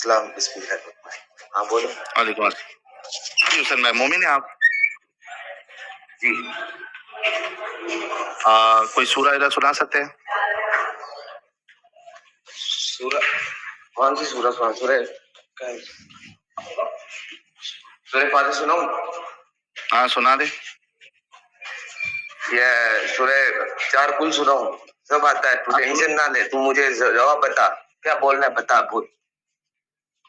السلام بسم اللہ. ہاں بولو. وعلیکم السلام. جی حسین بھائی مومن ہیں آپ؟ جی. کوئی سورہ ادھر سنا سکتے ہیں؟ سورہ کون سی سورہ سنا؟ سورہ فاتح سناؤں؟ ہاں سنا دے. یہ سورہ 4 کل سناؤں؟ سب آتا ہے، تو ٹینشن نہ لے. تو مجھے جواب بتا کیا بولنا ہے، بتا بول.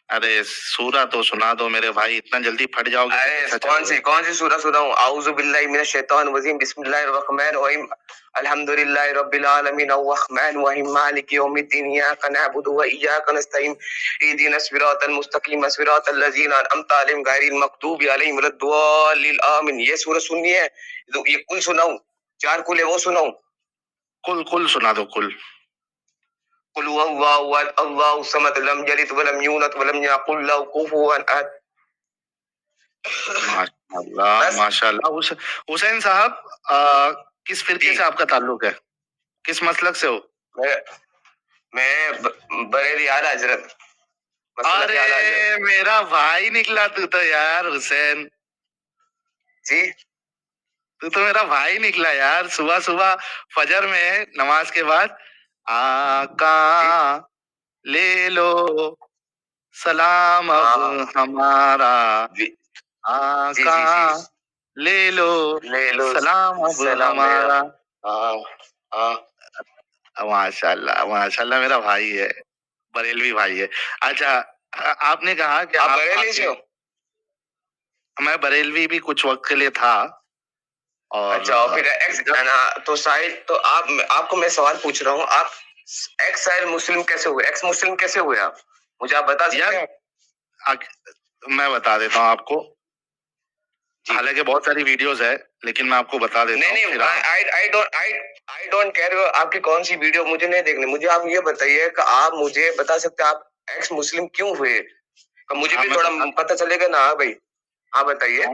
ارے سورہ تو سنا دو میرے بھائی، اتنا جلدی پھٹ جاؤ گے. کون سی سورہ سناؤں؟ اعوذ باللہ من الشیطان الرجیم، بسم اللہ الرحمن الرحیم، الحمد للہ رب العالمین الرحمن الرحیم مالک یوم الدین، ایاک نعبد و ایاک نستعین، اہدنا الصراط المستقیم صراط الذین انعمت علیہم غیر المغضوب علیہم ولا الضالین آمین. یہ سورہ سننی ہے. یہ کل سناؤں؟ 4 کل ہے وہ سناؤں؟ کل سنا دو. قل هو الله احد الله الصمد لم يلد ولم يولد ولم يكن له كفوا احد. ماشاء اللہ. حسین صاحب کس فرقے سے آپ کا تعلق ہے؟ کس مسلک سے ہو؟ میں بریلی اعلی حضرت. ارے میرا بھائی نکلا تو یار حسین. جی تو میرا بھائی نکلا یار. صبح صبح فجر میں نماز کے بعد آقا لے لو سلام اب ہمارا، آقا لے لو سلام اب ہمارا. ماشاء اللہ میرا بھائی ہے، بریلوی بھائی ہے. اچھا آپ نے کہا کہ آپ بریلوی سے ہو؟ میں بریلوی بھی کچھ وقت کے لیے تھا. اچھا پھر تو ساحل، تو آپ کو میں سوال پوچھ رہا ہوں، آپ ایکس ساحل مسلم کیسے ہوئے؟ ایکس مسلم کیسے ہوئے آپ؟ مجھے آپ بتا سکتے ہیں؟ میں بتا دیتا ہوں آپ کو. حالانکہ بہت ساری ویڈیوز ہے لیکن میں آپ کو بتا دیتا ہوں. آئی ڈونٹ کیئر آپ کی کون سی ویڈیو، مجھے نہیں دیکھنی. مجھے آپ یہ بتائیے کہ آپ مجھے بتا سکتے ہیں آپ ایکس مسلم کیوں ہوئے؟ مجھے بھی تھوڑا پتہ چلے گا نا. ہاں بھائی ہاں بتائیے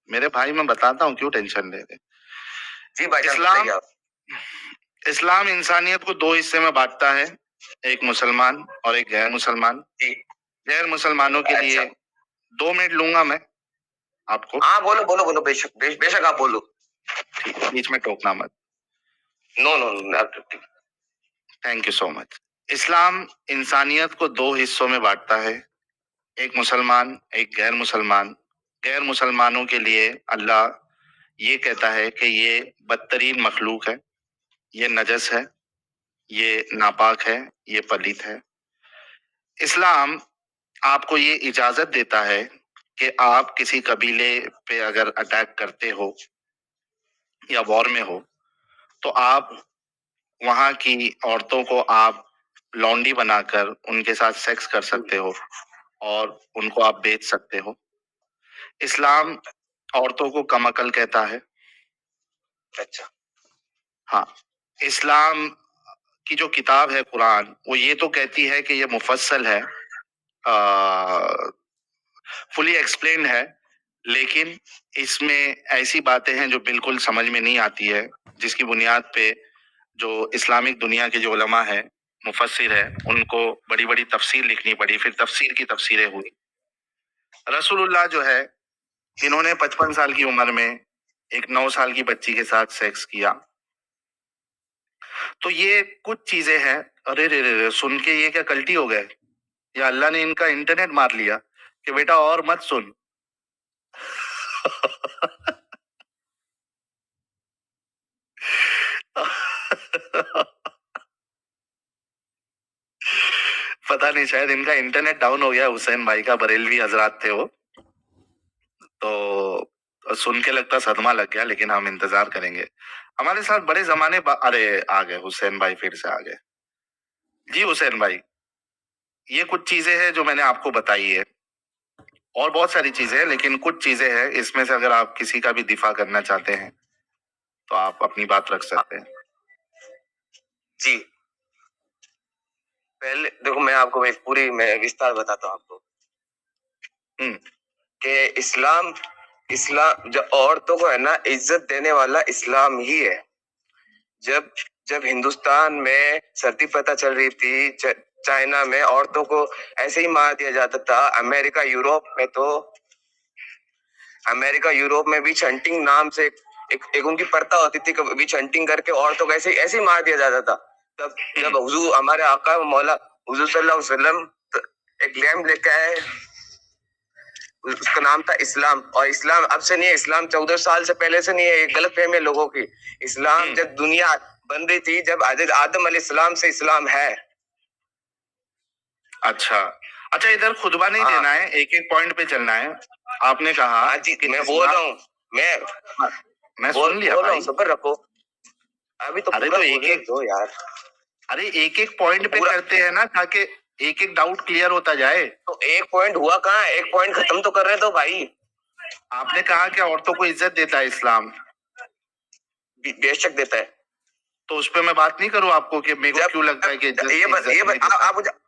میرے بھائی. میں بتاتا ہوں، کیوں ٹینشن لے رہے. جی بھائی جان. اسلام انسانیت کو 2 حصے میں بانٹتا ہے، ایک مسلمان اور ایک غیر مسلمان. غیر مسلمانوں کے لیے 2 منٹ لوں گا میں آپ کو. ہاں بولو بے شک آپ بولو. بیچ میں ٹوکنا مت. نو تھینک یو سو مچ. اسلام انسانیت کو 2 حصوں میں بانٹتا ہے، ایک مسلمان ایک غیر مسلمان. غیر مسلمانوں کے لیے اللہ یہ کہتا ہے کہ یہ بدترین مخلوق ہے، یہ نجس ہے، یہ ناپاک ہے، یہ پلیت ہے. اسلام آپ کو یہ اجازت دیتا ہے کہ آپ کسی قبیلے پہ اگر اٹیک کرتے ہو یا وار میں ہو تو آپ وہاں کی عورتوں کو آپ لونڈی بنا کر ان کے ساتھ سیکس کر سکتے ہو اور ان کو آپ بیچ سکتے ہو. اسلام عورتوں کو کم عقل کہتا ہے. اچھا ہاں. اسلام کی جو کتاب ہے قرآن، وہ یہ تو کہتی ہے کہ یہ مفصل ہے، فلی ایکسپلینڈ ہے، لیکن اس میں ایسی باتیں ہیں جو بالکل سمجھ میں نہیں آتی ہے، جس کی بنیاد پہ جو اسلامک دنیا کے جو علماء ہیں، مفسر ہے، ان کو بڑی بڑی تفسیر لکھنی پڑی. پھر تفسیر کی تفسیریں ہوئی. رسول اللہ جو ہے انہوں نے 55 سال کی عمر میں ایک 9 سال کی بچی کے ساتھ سیکس کیا. تو یہ کچھ چیزیں ہیں. ارے رے سن کے یہ کیا کلٹی ہو گئے، یا اللہ نے ان کا انٹرنیٹ مار لیا کہ بیٹا اور مت سن. پتہ نہیں شاید ان کا انٹرنیٹ ڈاؤن ہو گیا. حسین بھائی کا بریلوی حضرات تھے وہ، تو سن کے لگتا صدمہ لگ گیا، لیکن ہم انتظار کریں گے. ہمارے ساتھ بڑے زمانے ارے آ گئے حسین بھائی، پھر سے آ گئے. جی حسین بھائی، یہ کچھ چیزیں ہیں جو میں نے آپ کو بتائی ہے، اور بہت ساری چیزیں ہیں لیکن کچھ چیزیں ہیں اس میں سے اگر آپ کسی کا بھی دفاع کرنا چاہتے ہیں تو آپ اپنی بات رکھ سکتے ہیں. جی پہلے دیکھو میں آپ کو ایک پوری میں وستار بتاتا ہوں آپ کو کہ اسلام جو عورتوں کو ہے نا عزت دینے والا اسلام ہی ہے. جب ہندوستان میں سردی پتہ چل رہی تھی، चाइना में औरतों को ऐसे ही मार दिया जाता था। अमेरिका यूरोप में भी हंटिंग नाम से एक उनकी प्रथा होती थी, कभी हंटिंग करके औरतों को ऐसे ही मार दिया जाता था। तब जब हुजूर हमारे आका मौला हुजूर सल्लल्लाहु अलैहि वसल्लम एक लैम्प लेके आए, उसका नाम था इस्लाम। और इस्लाम अब से नहीं है, इस्लाम 14 साल से पहले से नहीं है, ये गलत फहमी है लोगों की। इस्लाम जब दुनिया बन रही थी, जब हज़रत आदम अलैहिस्सलाम से इस्लाम है। अच्छा अच्छा, इधर खुतबा नहीं देना है, एक एक पॉइंट पे चलना है। आपने कहा हाँ जी, मैं बोल रहा हूँ, मैं सुन लिया बोल रहा भाई। हूँ, सब्र रखो, अभी तो अरे पूरा तो बोलने दो यार। अरे एक एक पॉइंट पे करते हैं ना, ताकि एक एक डाउट क्लियर होता जाए। तो एक पॉइंट हुआ कहाँ, एक पॉइंट खत्म तो कर रहे दो भाई। आपने कहा कि औरतों को इज्जत देता है इस्लाम, बेशक देता है। तो उस पर मैं बात नहीं करूं आपको कि मेरे को क्यों लगता है कि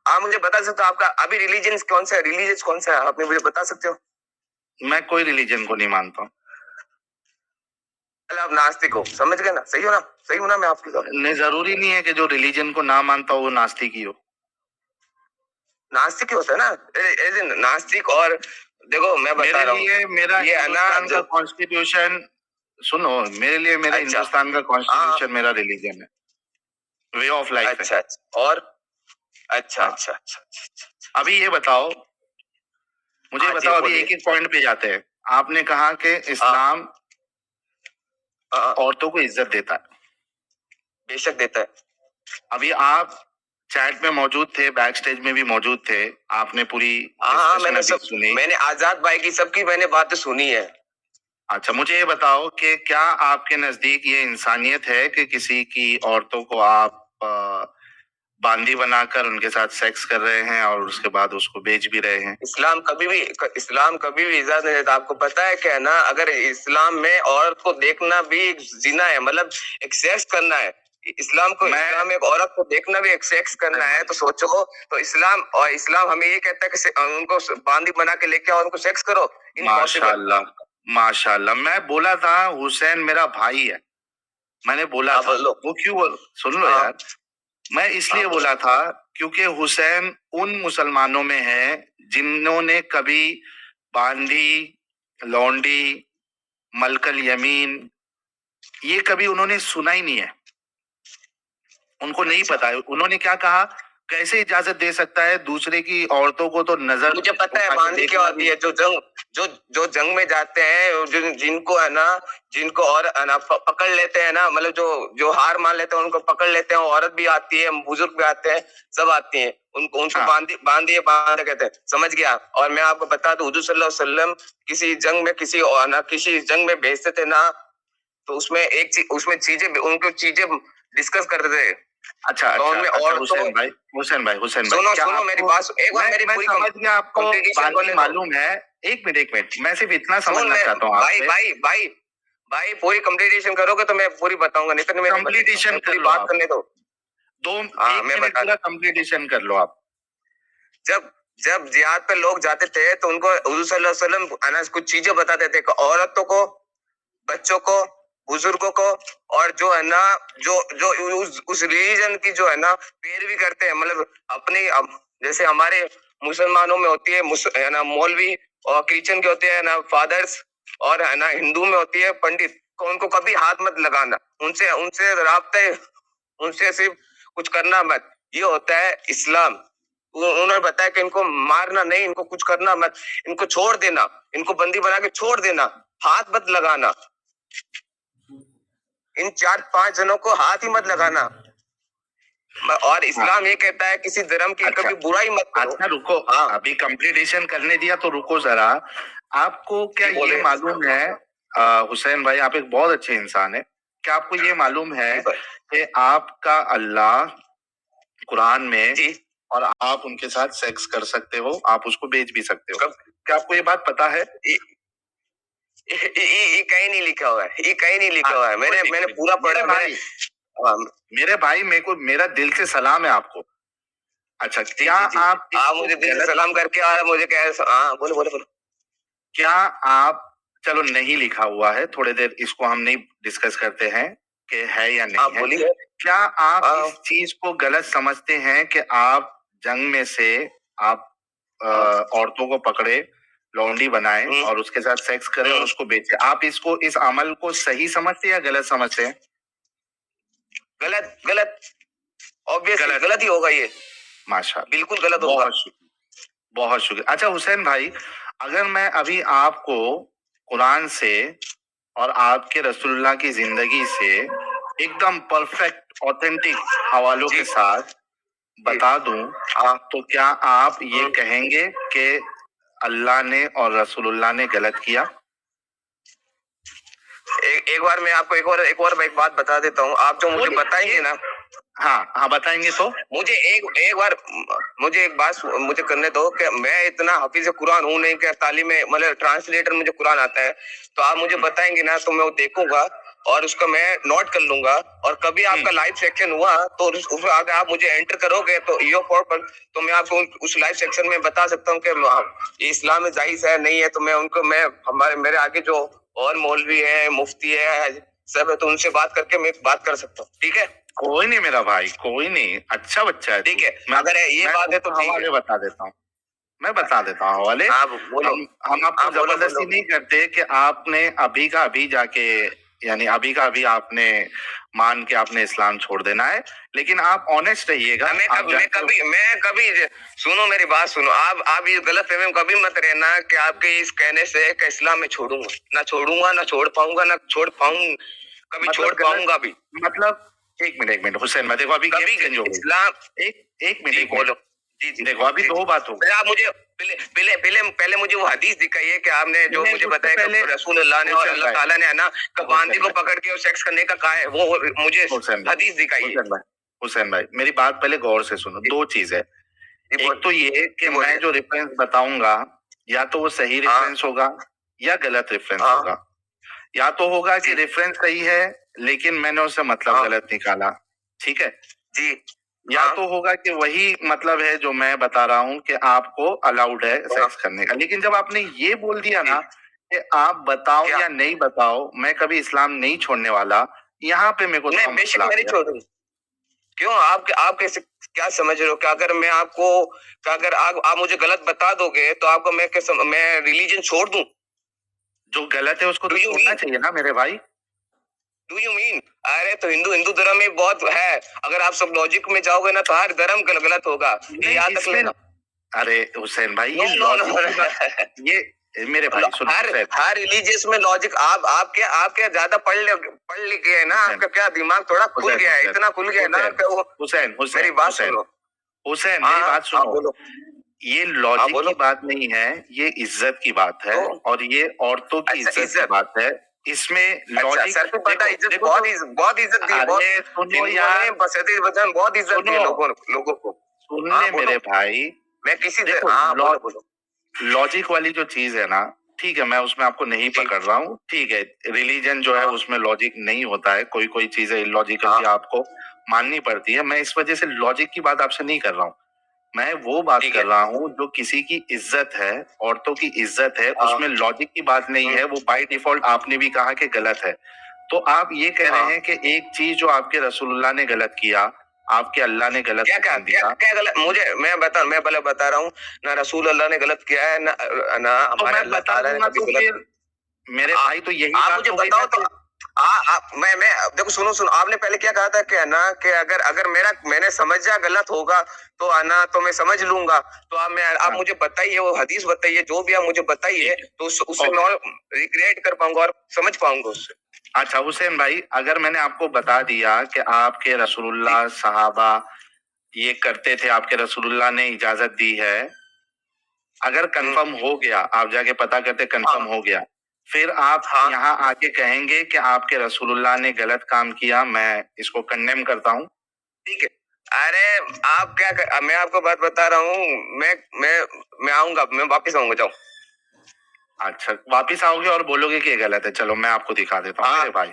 आप मुझे बता सकते हो आपका अभी रिलीजन कौन सा है? रिलीजियस कौन सा है, आप मुझे बता सकते हो? मैं कोई रिलीजन को नहीं मानता हूँ। आप नास्तिक हो, समझ गए ना? सही हो ना? सही हो ना? मैं आपकी नहीं, जरूरी नहीं है कि जो रिलीजन को ना मानता हो वो नास्तिक ही हो। नास्तिक ही होता है ना, नास्तिक। और देखो मैं बता रहा हूँ, मेरा हिंदुस्तान का कॉन्स्टिट्यूशन सुनो, मेरे लिए मेरा हिंदुस्तान का कॉन्स्टिट्यूशन मेरा रिलीजन है, वे ऑफ लाइफ है। और अच्छा। अभी ये बताओ, मुझे बताओ, अभी एक एक पॉइंट पे जाते हैं। आपने कहा कि इस्लाम औरतों को इज्जत देता है। बेशक देता है। अभी आप चैट में मौजूद थे, बैक स्टेज में भी मौजूद थे, आपने पूरी मैंने सुनी, मैंने आजाद भाई की सबकी मैंने बातें सुनी है। अच्छा, मुझे ये बताओ कि क्या आपके नजदीक ये इंसानियत है कि किसी की औरतों को आप बांदी बनाकर उनके साथ सेक्स कर रहे हैं और उसके बाद उसको बेच भी रहे हैं? इस्लाम कभी भी इजाजत नहीं देता। आपको पता है क्या ना, अगर इस्लाम में औरत को देखना भी जिना है, मतलब एक सेक्स करना है। इस्लाम में एक औरत को देखना भी एक सेक्स करना है, तो सोचो। तो इस्लाम हमें ये कहता है कि उनको बांदी बना के लेके आओ, उनको सेक्स करो। माशाल्लाह माशाल्लाह। मैं बोला था हुसैन मेरा भाई है, मैंने बोला था। वो क्यों सुन लो यार, मैं इसलिए बोला था क्योंकि हुसैन उन मुसलमानों में है जिन्होंने कभी बांदी, लौंडी, मलकल यमीन ये कभी उन्होंने सुना ही नहीं है, उनको नहीं पता है। उन्होंने क्या कहा, कैसे इजाजत दे सकता है दूसरे की औरतों को? तो नजर मुझे पता है बांदी क्या होती है। जो जंग में जाते हैं, जिनको और पकड़ लेते हैं ना, मतलब जो हार मान लेते हैं उनको पकड़ लेते हैं। औरत भी आती है, बुजुर्ग भी आते हैं, सब आती हैं, उनको बांदी कहते हैं, समझ गया? और मैं आपको बता दूं, हुजूर सल्लल्लाहु अलैहि वसल्लम किसी जंग में भेजते थे ना, तो उसमें चीजें डिस्कस करते थे। अच्छा, हुसैन भाई सुनो मेरी बात, एक बार मेरी पूरी समझ गया। आपको बांदी मालूम है? एक मिनट, मैं सिर्फ इतना समझना चाहता हूँ आपसे। भाई पूरी कंप्लीटेशन करोगे तो मैं पूरी बताऊंगा, नहीं तो मैं कंप्लीटेशन पूरी बात करने दो। एक मिनट पूरा कंप्लीटेशन कर लो आप। जब जिहाद पे लोग जाते थे तो उनको हुजूर सल्लल्लाहु अलैहि वसल्लम कुछ चीजें बताते थे, औरतों को, बच्चों को, बुजुर्गों को, और जो है ना जो उस रिलीजन की जो है ना पैरवी करते हैं, मतलब जैसे हमारे मुसलमानों में होती है ना मौलवी, और क्रिश्चियन के होते हैं ना फादर्स, और है ना हिंदू में होती है पंडित। को उनको कभी हाथ मत लगाना, उनसे राब्ते, उनसे सिर्फ कुछ करना मत। ये होता है इस्लाम। उन्होंने बताया कि इनको मारना नहीं, इनको कुछ करना मत, इनको छोड़ देना, इनको बंदी बना के छोड़ देना, हाथ मत लगाना, इन 4-5 जनों को हाथ ही मत लगाना। और इस्लाम ये कहता है किसी धर्म की कभी बुराई मत करो। अच्छा रुको, अभी कंप्लीटेशन करने दिया तो रुको जरा। आपको क्या ये मालूम है, हुसैन भाई आप एक बहुत अच्छे इंसान है, क्या आपको ये मालूम है कि आपका अल्लाह कुरान में और आप उनके साथ सेक्स कर सकते हो, आप उसको बेच भी सकते हो? क्या आपको ये बात पता है? ये कहीं नहीं लिखा हुआ है, ये कहीं नहीं लिखा हुआ है। मैंने पूरा पढ़ा भाई। मेरे भाई, मेरा दिल से सलाम है आपको। अच्छा, क्या आप मुझे दिल से सलाम करके आ रहा, मुझे क्या? बोलो। क्या आप, चलो नहीं लिखा हुआ है, थोड़ी देर इसको हम नहीं डिस्कस करते हैं कि है या नहीं है। क्या आप इस चीज को गलत समझते हैं कि आप जंग में से आप औरतों को पकड़े, लौंडी बनाए और उसके साथ सेक्स करें और उसको बेचे, आप इस अमल को सही समझते हैं या गलत समझते हैं? गलत गलत, ऑब्वियसली गलत। गलत ही होगा ये, माशाल्लाह, बिल्कुल गलत होगा। बहुत शुक्रिया, बहुत शुक्रिया। अच्छा हुसैन भाई, अगर मैं अभी आपको कुरान से और आपके रसूलुल्लाह की जिंदगी से एकदम परफेक्ट ऑथेंटिक हवालों के साथ बता दूं, तो क्या आप ये कहेंगे कि अल्लाह ने और रसूलुल्लाह ने गलत किया? एक बार मैं आपको एक बात बता देता हूँ, आप जो मुझे बताएंगे ना, हाँ बताएंगे तो मुझे एक बार मुझे एक बात मुझे करने दो कि मैं इतना हाफिज कुरान हूँ नहीं कि तालीम मतलब ट्रांसलेटर मुझे कुरान आता है, तो आप मुझे बताएंगे ना तो मैं वो देखूंगा और उसका मैं नोट कर लूंगा, और कभी आपका लाइव सेक्शन हुआ तो उसमें अगर आप मुझे एंटर करोगे तो तो मैं आपको उस लाइव सेक्शन में बता सकता हूँ कि इस्लाम में जायज है नहीं है, तो मैं मेरे आगे जो और मौलवी है, मुफ्ती है, सब है, तो उनसे बात करके मैं बात कर सकता हूँ। ठीक है, कोई नहीं मेरा भाई, कोई नहीं, अच्छा बच्चा है। ठीक है, अगर ये बात है तो हवाले बता देता हूँ, मैं बता देता हूँ हवाले। हम आपको जबरदस्ती नहीं करते कि आपने अभी का अभी जाके, यानी अभी का अभी आपने मान के आपने इस्लाम छोड़ देना है, लेकिन आप ऑनेस्ट रहिएगा। मैं कभी सुनो, मेरी बात सुनो, आप ये गलत फहमी में कभी मत रहना कि आपके इस कहने से कि इस्लाम में छोड़ूंगा, ना छोड़ पाऊंगा, ना छोड़ पाऊंगा, कभी छोड़ पाऊंगा भी। मतलब एक मिनट हुसैन, मैं देखो अभी इस्लाम एक मिनट बोलो जी, देखो अभी दो बात हो। आप मुझे पहले मुझे वो हदीस दिखाइए कि आपने जो मुझे बताया कि रसूलुल्लाह ने और अल्लाह ताला ने ना बांदी को पकड़ के और सेक्स करने का कहा है, वो मुझे हदीस दिखाइए। हुसैन भाई मेरी बात पहले गौर से सुनो, दो चीज है। एक तो ये कि मैं जो रेफरेंस बताऊंगा या तो वो सही रेफरेंस होगा या गलत रेफरेंस होगा। या तो होगा कि रेफरेंस सही है लेकिन मैंने उससे मतलब गलत निकाला, ठीक है जी, या तो होगा कि वही मतलब है जो मैं बता रहा हूँ कि आपको अलाउड है सेक्स करने का। लेकिन जब आपने ये बोल दिया ना कि आप बताओ या नहीं बताओ, मैं कभी इस्लाम नहीं छोड़ने वाला, यहाँ पे मेरे को बेशक मैं नहीं छोड़ूंगा। क्यों, आप कैसे क्या समझ रहे हो कि अगर मैं आपको अगर आप मुझे गलत बता दोगे तो आपको मैं रिलीजन छोड़ दूं? जो गलत है उसको तो छोड़ना चाहिए ना मेरे भाई। Do you mean? अरे तो हिंदू धर्म में बहुत है, अगर आप सब लॉजिक में जाओगे ना तो हर धर्म गलत होगा, ये याद रख लेना। अरे हुसैन भाई ये लॉजिक ये मेरे भाई सुनो, हर रिलीजियस में लॉजिक आप क्या ज्यादा पढ़ लिख गए ना, आपका क्या दिमाग थोड़ा खुल गया है, इतना खुल गया है ना कि वो हुसैन मेरी बात सुनो, हुसैन मेरी बात सुनो, ये लॉजिक की बात नहीं है, ये इज्जत की बात है और ये औरतों की इज्जत की बात है। इसमें लॉजिक बहुत इज्जत दी, सुनो यार, बहुत इज्जत दी लोगों को। सुनने मेरे भाई, मैं किसी लॉजिक वाली जो चीज है ना, ठीक है मैं उसमें आपको नहीं पकड़ रहा हूँ, ठीक है रिलीजन जो है उसमें लॉजिक नहीं होता है, कोई कोई चीजें इलॉजिकल भी आपको माननी पड़ती है। मैं इस वजह से लॉजिक की बात आपसे नहीं कर रहा हूँ, मैं वो बात कर रहा हूँ जो किसी की इज्जत है, औरतों की इज्जत है, उसमें लॉजिक की बात नहीं है। वो बाय डिफॉल्ट आपने भी कहा कि गलत है, तो आप ये कह रहे हैं कि एक चीज जो आपके रसूलुल्लाह ने गलत किया, आपके अल्लाह ने गलत क्या गलत? मैं बता रहा हूँ ना, रसूल अल्लाह ने गलत किया है ना हमारे अल्लाह ताला ने कभी गलत। मेरे भाई तो यही आप मुझे बताओ तो मैं देखो, सुनो आपने पहले क्या कहा था कि ना कि अगर मैंने समझा गलत होगा तो आना तो मैं समझ लूंगा, तो आप मुझे बताइए, वो हदीस बताइए, जो भी आप मुझे बताइए, तो उससे मैं रिक्रिएट कर पाऊंगा और समझ पाऊंगा उससे। अच्छा हुसैन भाई, अगर मैंने आपको बता दिया कि आपके रसूलुल्लाह सहाबा ये करते थे, आपके रसूलुल्लाह ने इजाजत दी है, अगर कंफर्म हो गया, आप जाके पता करते कंफर्म हो गया, फिर आप यहाँ आके कहेंगे कि आपके रसूलुल्लाह ने गलत काम किया, मैं इसको कंडेम करता हूँ। ठीक है, अरे आप क्या मैं आपको बात बता रहा हूँ, मैं आऊंगा, मैं वापिस आऊंगा, जाऊँ। अच्छा वापिस आओगे और बोलोगे कि गलत है, चलो मैं आपको दिखा देता हूँ मेरे भाई।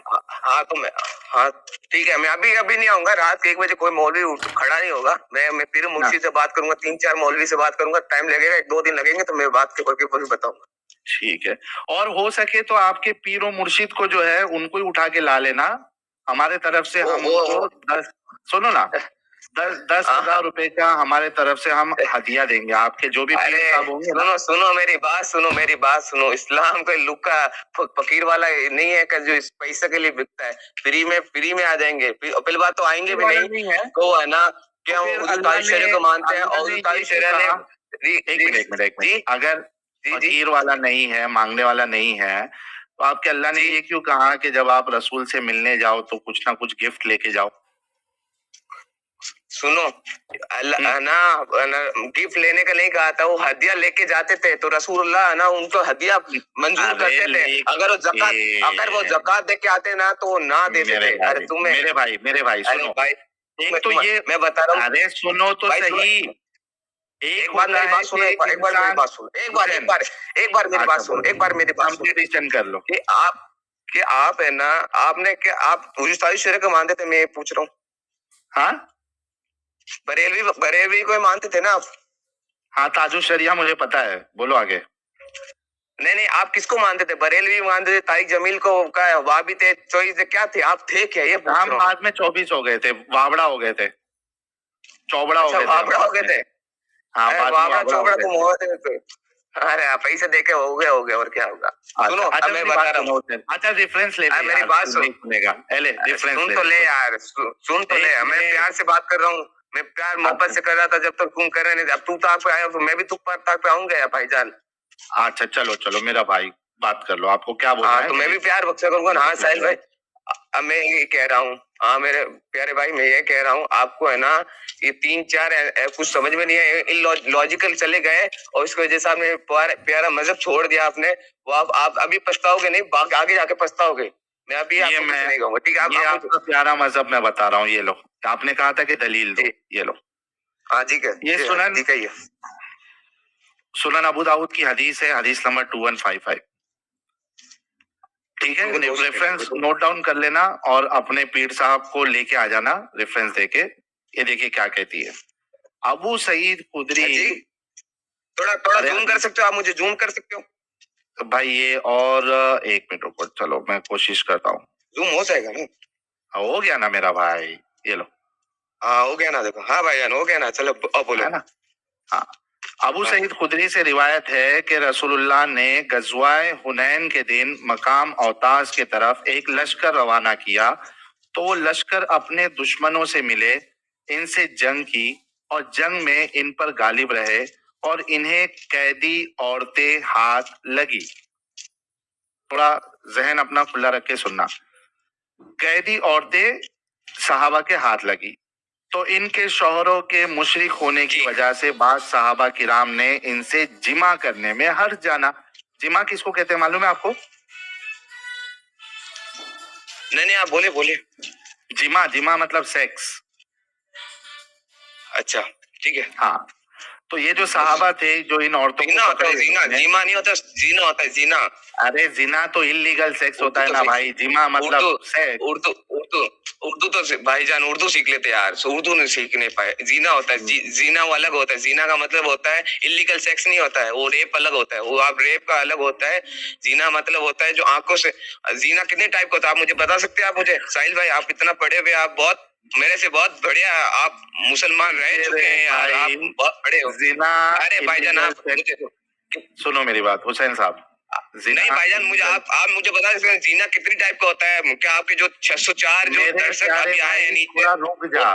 हाँ ठीक है, मैं अभी नहीं आऊंगा, रात के 1 बजे कोई मौलवी खड़ा नहीं होगा, मैं फिर मुर्शी से बात करूंगा, 3-4 मौलवी से बात करूंगा, टाइम लगेगा, 1-2 दिन लगेंगे, तो मैं बात के बताऊंगा। ठीक है, और हो सके तो आपके पीरो मुर्शिद को जो है उनको ही उठा के ला लेना हमारे तरफ से, हम उनको 10 सुनो ना, दस हजार रुपए का हमारे तरफ से हम हदिया देंगे, आपके जो भी पीर साहब होंगे ना। सुनो मेरी बात सुनो। इस्लाम कोई लुक्का फकीर वाला नहीं है कि जो इस पैसे के लिए बिकता है। फ्री में आ जाएंगे। पहली बात तो आएंगे भी नहीं है तो है ना, क्या तो फिर वो अल्लाह शरीर को मानते हैं अल्लाह और ने ये तारी क्यों शरीर ने कहा? एक मिनट, अगर जी। फकीर वाला नहीं है, मांगने वाला नहीं है, तो आपके अल्लाह ने जी। ये क्यों कहा कि जब आप रसूल से मिलने जाओ तो कुछ ना कुछ गिफ्ट लेके जाओ? सुनो, अल्लाह ना गिफ्ट लेने का नहीं कहा था, वो हदिया लेके जाते थे तो रसूलुल्लाह ना उनको हदिया मंजूर करते थे। अगर वो जकात दे के आते ना तो वो ना देते थे। अरे तुम्हें मेरे भाई अरे सुनो, भाई एक तो ये मैं बता रहा हूँ। अरे सुनो तो सही, एक बार मेरी बात सुनो, एक बार मेरी बात सुनो, एक बार मेरी बात सुनो, एक बार मेरी बात कंप्लीटेशन कर लो कि आप है ना, आपने क्या आप सारी शरीर को मानते थे? मैं ये पूछ रहा हूँ। हाँ, बरेलवी को मानते थे ना आप? हाँ, ताजुल शरिया मुझे पता है, बोलो आगे। नहीं, आप किसको मानते थे? बरेलवी मानते थे, तारिक जमील को का वाबी थे, चॉइस क्या थे? आप थे क्या? ये पूछ रहा हूँ। बाद में 24 हो गए थे, वाबड़ा हो गए थे, चौबड़ा हो गए थे। वाबड़ा हो गए थे। हाँ, वाबड़ा चौबड़ा तुम हो गए। अरे आप पैसे देके हो गए और क्या होगा? सुनो, मैं बता रहा हूँ। अच्छा, रेफरेंस ले, मेरी बात सुनेगा, सुन तो ले यार, सुन तो ले। मैं प्यार से बात कर रहा हूँ, मैं प्यार मोहब्बत से कर रहा था जब तक तुम कर रहे नहीं। अब तू ताक पे आया तो मैं भी तू पर ताक पे आऊंगा यार भाईजान। अच्छा, चलो मेरा भाई, बात कर लो, आपको क्या बोलना है? तो मैं भी प्यार बख्शा करूंगा। हाँ साहिल भाई, अब मैं ये कह रहा हूँ, हाँ मेरे प्यारे भाई, मैं ये कह रहा हूँ आपको है ना, ये 3-4 कुछ समझ में नहीं है, लॉजिकल चले गए और इसकी वजह से आपने प्यारा मजहब छोड़ दिया आपने। वो आप अभी पछताओगे नहीं, आगे जाके पछताओगे। मैं अभी आपको कुछ नहीं कहूंगा, ठीक है? ये आपका प्यारा मजहब मैं बता रहा हूँ, ये लो, आपने कहा था कि दलील दो, ये लो। हाँ जी, ये सुनन अबू दाऊद की हदीस है, हदीस नंबर 2155, ठीक है? रेफरेंस नोट डाउन कर लेना और अपने पीर साहब को लेके आ जाना रेफरेंस देके। ये देखिए क्या कहती है अबू सईद खुदरी। थोड़ा जूम कर सकते हो आप? मुझे जूम कर सकते हो भाई ये? और एक मिनट रुको, चलो मैं कोशिश करता हूँ। जूम हो जाएगा ना? हो गया ना मेरा भाई, ये लो। हाँ हो गया ना, देखो। हाँ भाईजान हो गया ना, चलो अब बोलो ना। हाँ, अबू सईद खुदरी से रिवायत है कि रसूलुल्लाह ने गज़वाए हुनैन के दिन मकाम औतास के तरफ एक लश्कर रवाना किया, तो वो लश्कर अपने दुश्मनों से मिले, इनसे जंग की और जंग में इन पर गालिब रहे और इन्हें कैदी औरतें हाथ लगी। थोड़ा जहन अपना खुला रख के सुनना। कैदी औरतें सहाबा के हाथ लगी तो इनके शौहरों के मुशरिक होने की वजह से बाद सहाबा किराम ने इनसे जिमा करने में हर्ज जाना। जिमा किसको कहते हैं मालूम है आपको? नहीं, आप बोले। जिमा मतलब सेक्स। अच्छा ठीक है। हाँ, तो ये जो सहाबा थे जो इन औरतों को पकड़े, जीमा नहीं होता, जीना होता है, जीना। अरे जिना तो इलीगल सेक्स होता है ना भाई, जिमा मतलब सेक्स। उर्दू तो भाईजान उर्दू सीख लेते यार, उर्दू नहीं सीख नहीं पाए। जीना होता है, जीना वो अलग होता है। जीना का मतलब होता है इलीगल सेक्स नहीं होता है, वो रेप अलग होता है। वो आप रेप का अलग होता है। जीना मतलब होता है जो आंखों से। जीना कितने टाइप का होता है आप मुझे बता सकते हैं? आप मुझे साहिल भाई, आप इतना पढ़े हुए, आप बहुत मेरे से बहुत बढ़िया, आप मुसलमान रह चुके हैं यार, आप बहुत बड़े हो। अरे भाईजान आप सुनो मेरी बात हुसैन साहब। नहीं भाईजान, मुझे आप मुझे बता सकते हैं जीना कितनी टाइप का होता है? क्या आपके जो 604 जो दर्शक अभी आए हैं नीचे? रुक जा,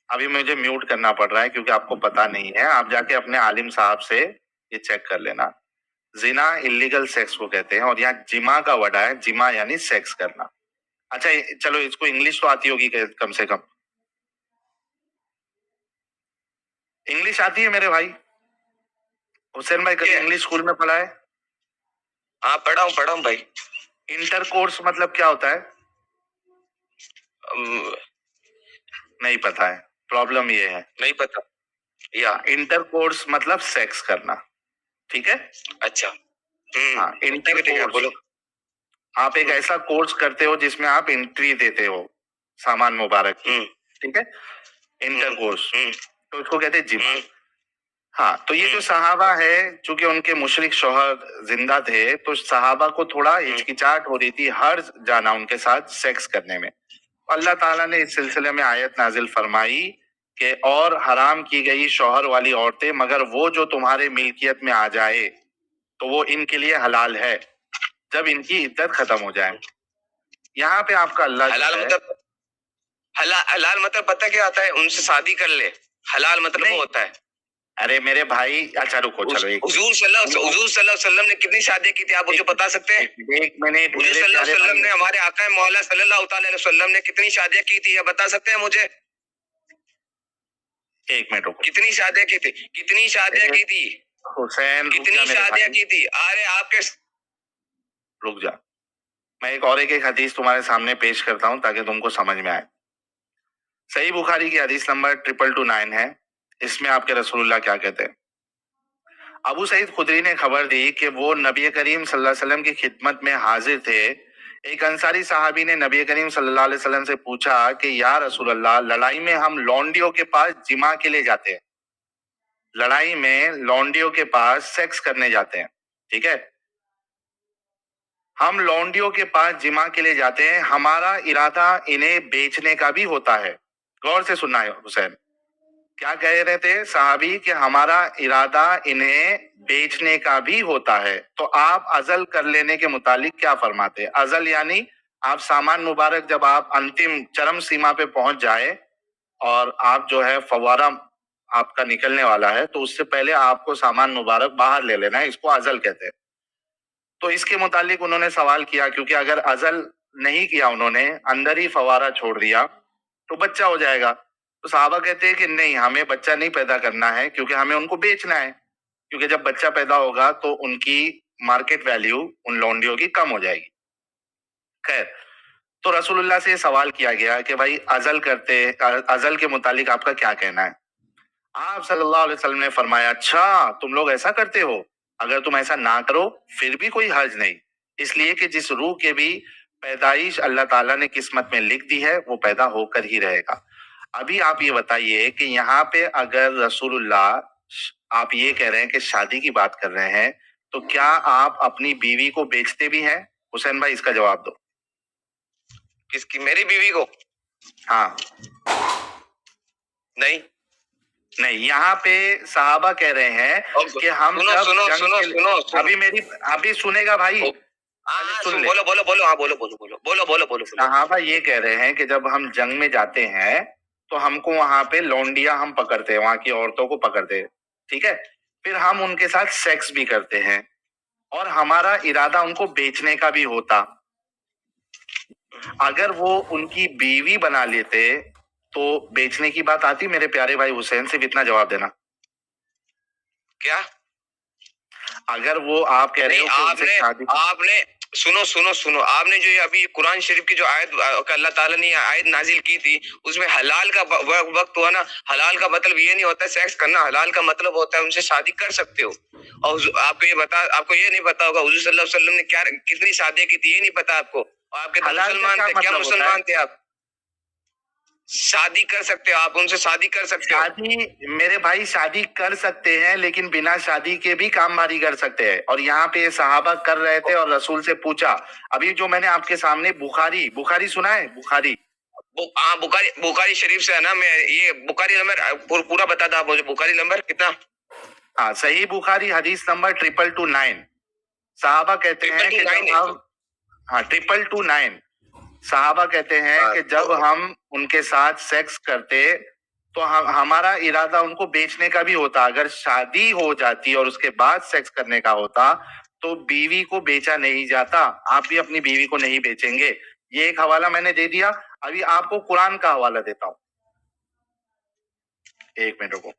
अभी मुझे म्यूट करना पड़ रहा है क्योंकि आपको पता नहीं है। आप जाके अपने आलिम साहब से ये चेक कर लेना। जिना इलीगल सेक्स को कहते हैं और यहाँ जिमा का वर्ड है, जिमा यानी सेक्स करना। अच्छा चलो, इसको इंग्लिश तो आती होगी कम से कम। इंग्लिश आती है मेरे भाई? हुसैन भाई कभी इंग्लिश स्कूल में पढ़ा है? हाँ पढ़ा हूँ भाई। इंटरकोर्स मतलब क्या होता है? नहीं पता है, प्रॉब्लम ये है, नहीं पता। या इंटरकोर्स मतलब सेक्स करना, ठीक है? अच्छा। हाँ, इंटरकोर्स। बोलो, आप एक ऐसा कोर्स करते हो जिसमें आप एंट्री देते हो सामान मुबारक की, ठीक है? इंटरकोर्स, तो उसको कहते हैं जिमा। हाँ, तो ये जो सहाबा है, चूंकि उनके मुशरिक शौहर जिंदा थे तो सहाबा को थोड़ा हिचकिचाहट हो रही थी हर जाना उनके साथ सेक्स करने में। अल्लाह ताला ने इस सिलसिले में आयत नाजिल फरमाई کہ اور حرام کی گئی شوہر والی عورتیں مگر وہ جو تمہارے ملکیت میں آ جائے تو وہ ان کے لیے حلال ہے جب ان کی عدت ختم ہو جائے. یہاں پہ آپ کا اللہ حلال جو ہے مطلب حلال مطلب پتہ کیا ہوتا ہے؟ ان سے شادی کر لے. حلال مطلب وہ نہیں. ہوتا ہے. ارے میرے بھائی اچھا رکو چلو ایک حضور صلی اللہ علیہ وسلم نے کتنی شادیاں کی تھی آپ مجھے بتا سکتے ہیں؟ ایک منٹ حضور میرے صلی اللہ پیارے علیہ وسلم بھائی. نے ہمارے آقا مولا صلی اللہ تعالی علیہ وسلم نے کتنی شادیاں کی تھی یہ بتا سکتے ہیں مجھے؟ ایک منٹ رکو. کتنی شادیاں کی تھی؟ کتنی شادیاں کی تھی؟ حسین رک جا کتنی میرے شادیاں بھائی. کی تھی؟ ارے آپ کے رک جا. میں ایک حدیث تمہارے سامنے پیش کرتا ہوں تاکہ تم کو سمجھ میں آئے. صحیح بخاری کی حدیث نمبر 2229 ہے. اس میں آپ کے رسول اللہ کیا کہتے ہیں؟ ابو سعید خدری نے خبر دی کہ وہ نبی کریم صلی اللہ علیہ وسلم کی خدمت میں حاضر تھے. ایک انصاری صحابی نے نبی کریم صلی اللہ علیہ وسلم سے پوچھا کہ یا رسول اللہ لڑائی میں ہم لونڈیوں کے پاس جمع کے لیے جاتے ہیں. لڑائی میں لونڈیوں کے پاس سیکس کرنے جاتے ہیں. ٹھیک ہے. ہم لونڈیوں کے پاس جمع کے لیے جاتے ہیں. ہمارا ارادہ انہیں بیچنے کا بھی ہوتا ہے. غور سے سننا ہے حسین. کیا کہہ رہے تھے صحابی کہ ہمارا ارادہ انہیں بیچنے کا بھی ہوتا ہے. تو آپ ازل کر لینے کے متعلق کیا فرماتے؟ ازل یعنی آپ سامان مبارک جب آپ انتم چرم سیما پہ پہنچ جائے اور آپ جو ہے فوارہ آپ کا نکلنے والا ہے تو اس سے پہلے آپ کو سامان مبارک باہر لے لینا ہے. اس کو ازل کہتے ہیں. تو اس کے متعلق انہوں نے سوال کیا کیونکہ اگر ازل نہیں کیا انہوں نے اندر ہی فوارہ چھوڑ دیا تو بچہ ہو جائے گا. تو صحابہ کہتے ہیں کہ نہیں ہمیں بچہ نہیں پیدا کرنا ہے کیونکہ ہمیں ان کو بیچنا ہے. کیونکہ جب بچہ پیدا ہوگا تو ان کی مارکیٹ ویلیو ان لونڈیوں کی کم ہو جائے گی. خیر تو رسول اللہ سے سوال کیا گیا کہ بھائی ازل کے متعلق آپ کا کیا کہنا ہے؟ آپ صلی اللہ علیہ وسلم نے فرمایا اچھا تم لوگ ایسا کرتے ہو. اگر تم ایسا نہ کرو پھر بھی کوئی حرج نہیں. اس لیے کہ جس روح کے بھی پیدائش اللہ تعالیٰ نے قسمت میں لکھ دی ہے وہ پیدا ہو کر ہی رہے گا. ابھی آپ یہ بتائیے کہ یہاں پہ اگر رسول اللہ آپ یہ کہہ رہے ہیں کہ شادی کی بات کر رہے ہیں تو کیا آپ اپنی بیوی کو بیچتے بھی ہیں؟ حسین بھائی اس کا جواب دو. کس کی؟ میری بیوی کو؟ ہاں. نہیں. یہاں پہ صحابہ کہہ رہے ہیں کہ ہم ابھی سنے گا بھائی. بولو. صحابہ یہ کہہ رہے ہیں کہ جب ہم جنگ میں جاتے ہیں تو ہم کو وہاں پہ لونڈیاں ہم پکڑتے ہیں وہاں کی عورتوں کو پکڑتے ہیں. ٹھیک ہے. پھر ہم ان کے ساتھ سیکس بھی کرتے ہیں اور ہمارا ارادہ ان کو بیچنے کا بھی ہوتا. اگر وہ ان کی بیوی بنا لیتے تو بیچنے کی بات آتی؟ میرے پیارے بھائی حسین سے اتنا جواب دینا. کیا اگر وہ آپ کہہ رہے ہو کہ آپ نے سنو آپ نے جو ابھی قرآن شریف کی جو آیت اللہ تعالیٰ نے آیت نازل کی تھی اس میں حلال کا وقت ہوا نا. حلال کا مطلب یہ نہیں ہوتا سیکس کرنا. حلال کا مطلب ہوتا ہے ان سے شادی کر سکتے ہو. اور آپ کو یہ نہیں پتا ہوگا حضور صلی اللہ علیہ وسلم نے کتنی شادیاں کی تھی یہ نہیں پتا آپ کو. آپ کے مسلمان تھے. کیا مسلمان تھے آپ؟ شادی کر سکتے ہو آپ ان سے شادی کر سکتے ہو. شادی میرے بھائی شادی کر سکتے ہیں لیکن بنا شادی کے بھی کام باری کر سکتے ہیں. اور یہاں پہ صحابہ کر رہے تھے اور رسول سے پوچھا. ابھی جو میں نے آپ کے سامنے بخاری سنا ہے بخاری شریف سے ہے نا. میں یہ بخاری نمبر پورا بتا تھا مجھے. بخاری نمبر کتنا؟ ہاں صحیح بخاری حدیث نمبر 2229. صحابہ کہتے ہیں کہ جب ہم 2229 صحابہ کہتے ہیں کہ جب ہم ان کے ساتھ سیکس کرتے تو ہمارا ارادہ ان کو بیچنے کا بھی ہوتا. اگر شادی ہو جاتی اور اس کے بعد سیکس کرنے کا ہوتا تو بیوی کو بیچا نہیں جاتا. آپ بھی اپنی بیوی کو نہیں بیچیں گے. یہ ایک حوالہ میں نے دے دیا. ابھی آپ کو قرآن کا حوالہ دیتا ہوں. ایک منٹ کو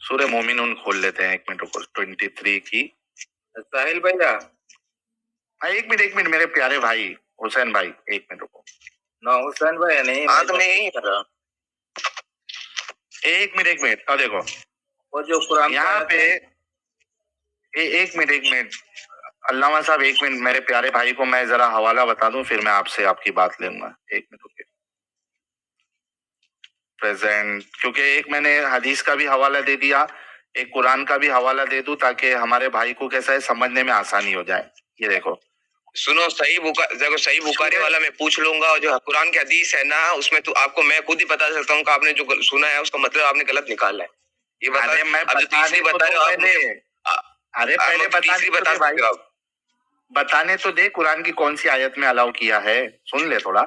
سورہ مومنون کھول لیتے ہیں. ایک منٹ کو 23 کی. ساحل بھائی ایک منٹ میرے پیارے بھائی حسین بھائی ایک منٹ کو. حسین بھائی نہیں. ہاں تو میں یہی کر رہا ہوں. ایک منٹ اور دیکھو وہ جو قرآن یہاں پہ ایک منٹ علامہ صاحب ایک منٹ. میرے پیارے بھائی کو میں ذرا حوالہ بتا دوں پھر میں آپ سے آپ کی بات لوں گا. ایک منٹ رکیے. پریزنٹ کیونکہ ایک میں نے حدیث کا بھی حوالہ دے دیا ایک قرآن کا بھی حوالہ دے دوں تاکہ ہمارے بھائی کو کیسا ہے سمجھنے میں آسانی ہو جائے. یہ دیکھو سنو صحیح بخاری والا میں پوچھ لوں گا، اور جو قرآن کی حدیث ہے نا اس میں تو آپ کو میں خود ہی بتا سکتا ہوں کہ آپ نے جو سنا ہے اس کا مطلب آپ نے غلط نکالا ہے. یہ بتا اب جو تیسری بتا رہے ہو آپ مجھے، ارے پہلے تیسری بتا سکتے ہو آپ. بتانے تو دے قرآن کی کون سی آیت میں الاؤ کیا ہے، سن لے تھوڑا.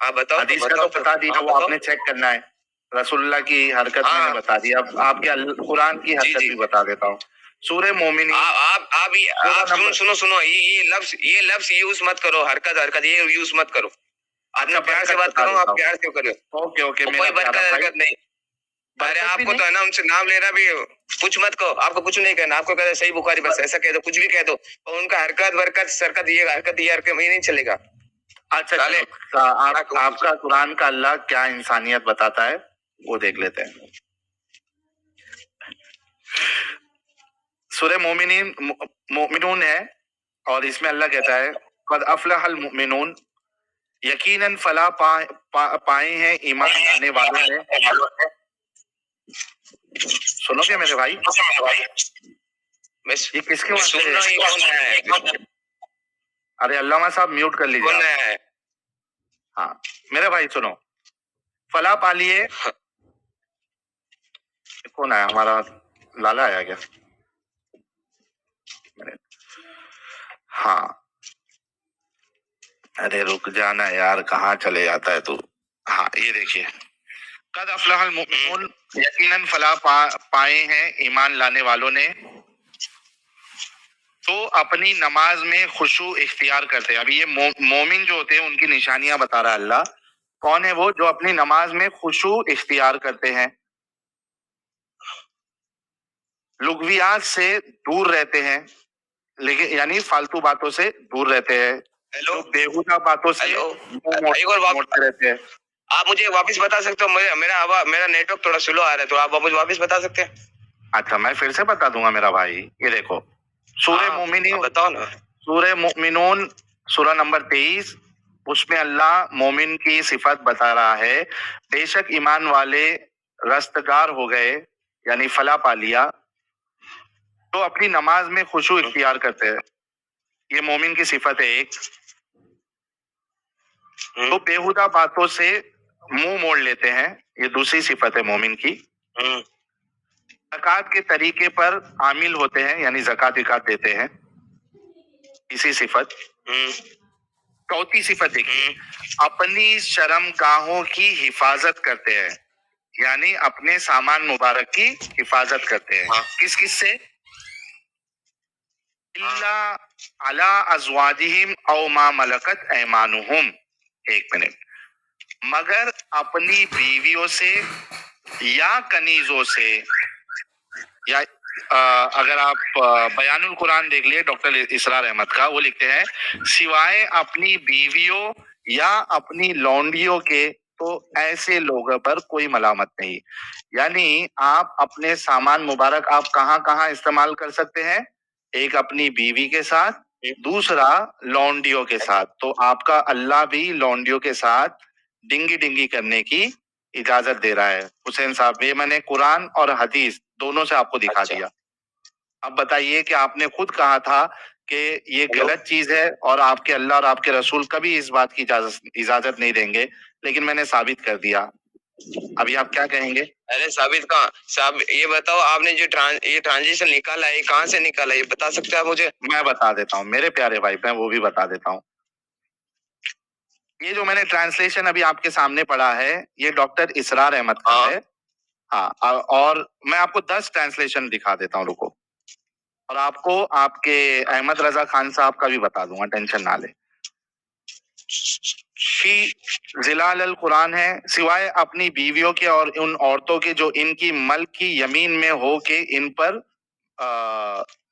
ہاں بتاؤ حدیث کا تو بتا دی نا، وہ آپ نے چیک کرنا ہے. رسول اللہ کی حرکت میں نے بتا دی، اب آپ کے قرآن کی حرکت بھی بتا دیتا ہوں. سورہ مومنین. آپ سنو یہ لفظ یوز مت کرو، حرکت یہ یوز مت کرو. آپ نے پیار سے بات کرو، آپ پیار سے کرو. اوکے کوئی برکت حرکت نہیں. ارے آپ کو تو ہے نا ان سے نام لینا بھی کچھ مت کہو، آپ کو کچھ نہیں کہنا. آپ کو کہتے صحیح بخاری بس ایسا کہہ دو، کچھ بھی کہہ دو. اور ان کا حرکت سرکت یہ نہیں چلے گا. اچھا آپ کا قرآن کا اللہ کیا انسانیت بتاتا ہے وہ دیکھ لیتے ہیں. سورہ مومنون ہے، اور اس میں اللہ کہتا ہے قد افلح المؤمنون، یقیناً فلاح پائے ہیں ایمان لانے والوں نے. سنو گے میرے بھائی؟ یہ کس کے واسطے؟ ارے علامہ صاحب میوٹ کر لیجیے. ہاں میرے بھائی سنو، فلاح پا لیے. کون آیا؟ ہمارا لالا آیا کیا؟ ہاں ارے رک جانا یار، کہاں چلے جاتا ہے تو. ہاں یہ دیکھیے، قد افلح المؤمنون، یقیناً فلاح پائے ہیں ایمان لانے والوں نے تو اپنی نماز میں خشوع اختیار کرتے ہیں. ابھی یہ مومن جو ہوتے ہیں ان کی نشانیاں بتا رہا ہے اللہ. کون ہے وہ؟ جو اپنی نماز میں خشوع اختیار کرتے ہیں، لغویات سے دور رہتے ہیں، لیکن یعنی فالتو باتوں سے دور رہتے ہیں، بےہودہ باتوں سے موڑتے رہتے ہیں. آپ مجھے واپس بتا سکتے ہو؟ میرا نیٹ ورک تھوڑا سلو آ رہا ہے، تو آپ مجھے واپس بتا سکتے ہیں؟ اچھا میں پھر سے بتا دوں گا میرا بھائی. یہ دیکھو سورہ مومنین، بتاؤ نا. سورہ مومنون سورہ نمبر 23، اس میں اللہ مومن کی صفت بتا رہا ہے. بے شک ایمان والے رستگار ہو گئے، یعنی فلاح پا لیا، تو اپنی نماز میں خشوع اختیار کرتے ہیں. یہ مومن کی صفت ہے ایک. تو بےہودہ باتوں سے منہ موڑ لیتے ہیں، یہ دوسری صفت ہے مومن کی. زکوٰۃ کے طریقے پر عامل ہوتے ہیں، یعنی زکوٰۃ دیتے ہیں، اسی صفت. چوتھی صفت دیکھیے، اپنی شرم گاہوں کی حفاظت کرتے ہیں، یعنی اپنے سامان مبارک کی حفاظت کرتے ہیں. کس سے؟ اللہ علی ازواجہم او ما ملکت ایمانہم. ایک منٹ. مگر اپنی بیویوں سے یا کنیزوں سے، یا اگر آپ بیان القرآن دیکھ لیے ڈاکٹر اسرار احمد کا، وہ لکھتے ہیں سوائے اپنی بیویوں یا اپنی لونڈیوں کے تو ایسے لوگوں پر کوئی ملامت نہیں. یعنی آپ اپنے سامان مبارک آپ کہاں کہاں استعمال کر سکتے ہیں؟ ایک اپنی بیوی کے ساتھ، دوسرا لونڈیوں کے ساتھ. تو آپ کا اللہ بھی لونڈیوں کے ساتھ ڈنگی کرنے کی اجازت دے رہا ہے. حسین صاحب یہ میں نے قرآن اور حدیث دونوں سے آپ کو دکھا دیا. اب بتائیے کہ آپ نے خود کہا تھا کہ یہ غلط چیز ہے، اور آپ کے اللہ اور آپ کے رسول کبھی اس بات کی اجازت نہیں دیں گے، لیکن میں نے ثابت کر دیا. ابھی آپ کیا کہیں گے؟ ارے ثابت کہاں صاحب؟ یہ بتاؤ آپ نے جو یہ ٹرانزیشن نکالا ہے، کہاں سے نکالا ہے؟ یہ بتا سکتے ہیں آپ مجھے؟ میں بتا دیتا ہوں میرے پیارے بھائی، میں وہ بھی بتا دیتا ہوں. یہ جو میں نے ٹرانسلیشن ابھی آپ کے سامنے پڑھا ہے، یہ ڈاکٹر اسرار احمد کا ہے. ہاں اور میں آپ کو 10 ٹرانسلیشن دکھا دیتا ہوں، رکو. اور آپ کو آپ کے احمد رضا خان صاحب کا بھی بتا دوں گا، ٹینشن نہ لے. ظلال القرآن ہے، سوائے اپنی بیویوں کے اور ان عورتوں کے جو ان کی ملک کی یمین میں ہو کے ان پر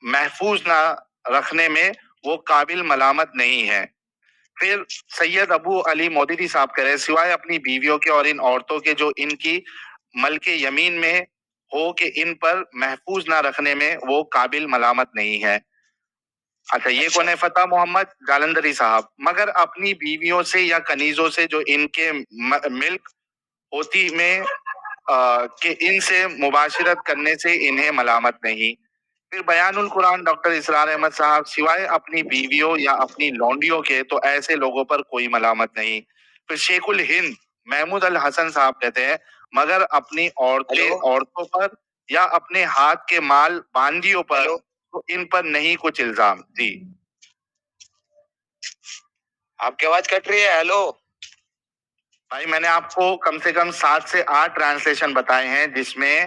محفوظ نہ رکھنے میں وہ قابل ملامت نہیں ہے. پھر سید ابو علی مودودی صاحب کہہ رہے سوائے اپنی بیویوں کے اور ان عورتوں کے جو ان کی ملک یمین میں ہو کہ ان پر محفوظ نہ رکھنے میں وہ قابل ملامت نہیں ہے. اچھا یہ کون ہے؟ فتح محمد جالندری صاحب. مگر اپنی بیویوں سے یا کنیزوں سے جو ان کے ملک ہوتی میں کہ ان سے مباشرت کرنے سے انہیں ملامت نہیں. پھر بیان القرآن ڈاکٹر اسرار احمد صاحب، سوائے اپنی بیویوں یا اپنی لونڈیوں کے تو ایسے لوگوں پر کوئی ملامت نہیں۔ پھر شیخ الہند محمود الحسن صاحب کہتے ہیں مگر اپنی عورتوں پر یا اپنے ہاتھ کے مال باندیوں پر تو ان پر نہیں کچھ الزام۔ جی آپ کی آواز کٹ رہی ہے۔ ہیلو بھائی، میں نے آپ کو کم سے کم 7 سے 8 ٹرانسلیشن بتائے ہیں جس میں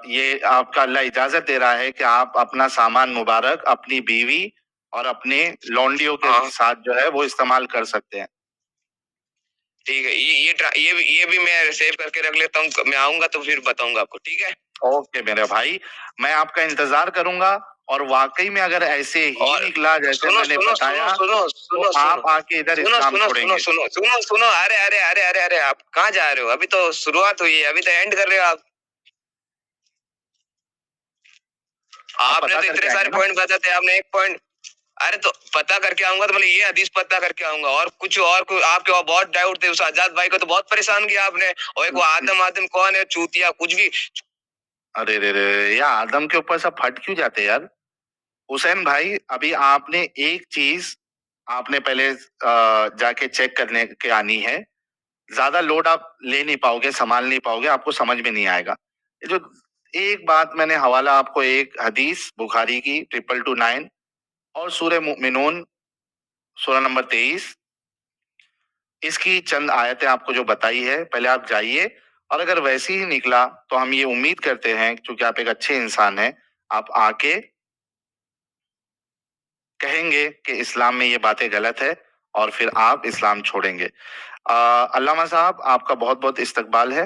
یہ آپ کا اللہ اجازت دے رہا ہے کہ آپ اپنا سامان مبارک اپنی بیوی اور اپنے لونڈیوں کے ساتھ جو ہے وہ استعمال کر سکتے ہیں۔ ٹھیک ہے، یہ بھی میں سیو کر کے رکھ لیتا ہوں، میں آؤں گا تو پھر بتاؤں گا آپ کو، ٹھیک ہے؟ اوکے میرے بھائی، میں آپ کا انتظار کروں گا، اور واقعی میں اگر ایسے ہی نکلا جیسے میں نے بتایا تو آپ آ کے ادھر اسلام چھوڑیں گے۔ سنو، ارے آپ کہاں جا رہے ہو؟ ابھی تو شروعات ہوئی ہے، ابھی تو اینڈ کر رہے ہو آپ نے تو اتنے سارے پوائنٹ بتاتے، آپ نے ایک پوائنٹ، ارے تو پتا کر کے آؤں گا تو مطلب یہ حدیث پتا کر کے آؤں گا، اور کچھ اور آپ کے وہاں بہت ڈاؤٹ تھے، اس آزاد بھائی کو تو بہت پریشان کیا آپ نے، اور ایک وہ آدم کون ہے، چوتیا کچھ بھی۔ ارے رے یا آدم کے اوپر سب پھٹ کیوں جاتے یار؟ حسین بھائی، ابھی آپ نے ایک چیز آپ نے پہلے جا کے چیک کرنے کے آنی ہے، زیادہ لوڈ آپ لے نہیں پاؤ گے، سنبھال نہیں پاؤ گے، آپ کو سمجھ میں نہیں آئے گا۔ یہ جو ایک بات میں نے حوالہ آپ کو ایک حدیث بخاری کی 2229 اور سورہ مومنون سورہ نمبر 23 اس کی چند آیتیں آپ کو جو بتائی ہے، پہلے آپ جائیے، اور اگر ویسی ہی نکلا تو ہم یہ امید کرتے ہیں چونکہ آپ ایک اچھے انسان ہیں، آپ آ کے کہیں گے کہ اسلام میں یہ باتیں غلط ہے اور پھر آپ اسلام چھوڑیں گے۔ علامہ صاحب، آپ کا بہت بہت استقبال ہے۔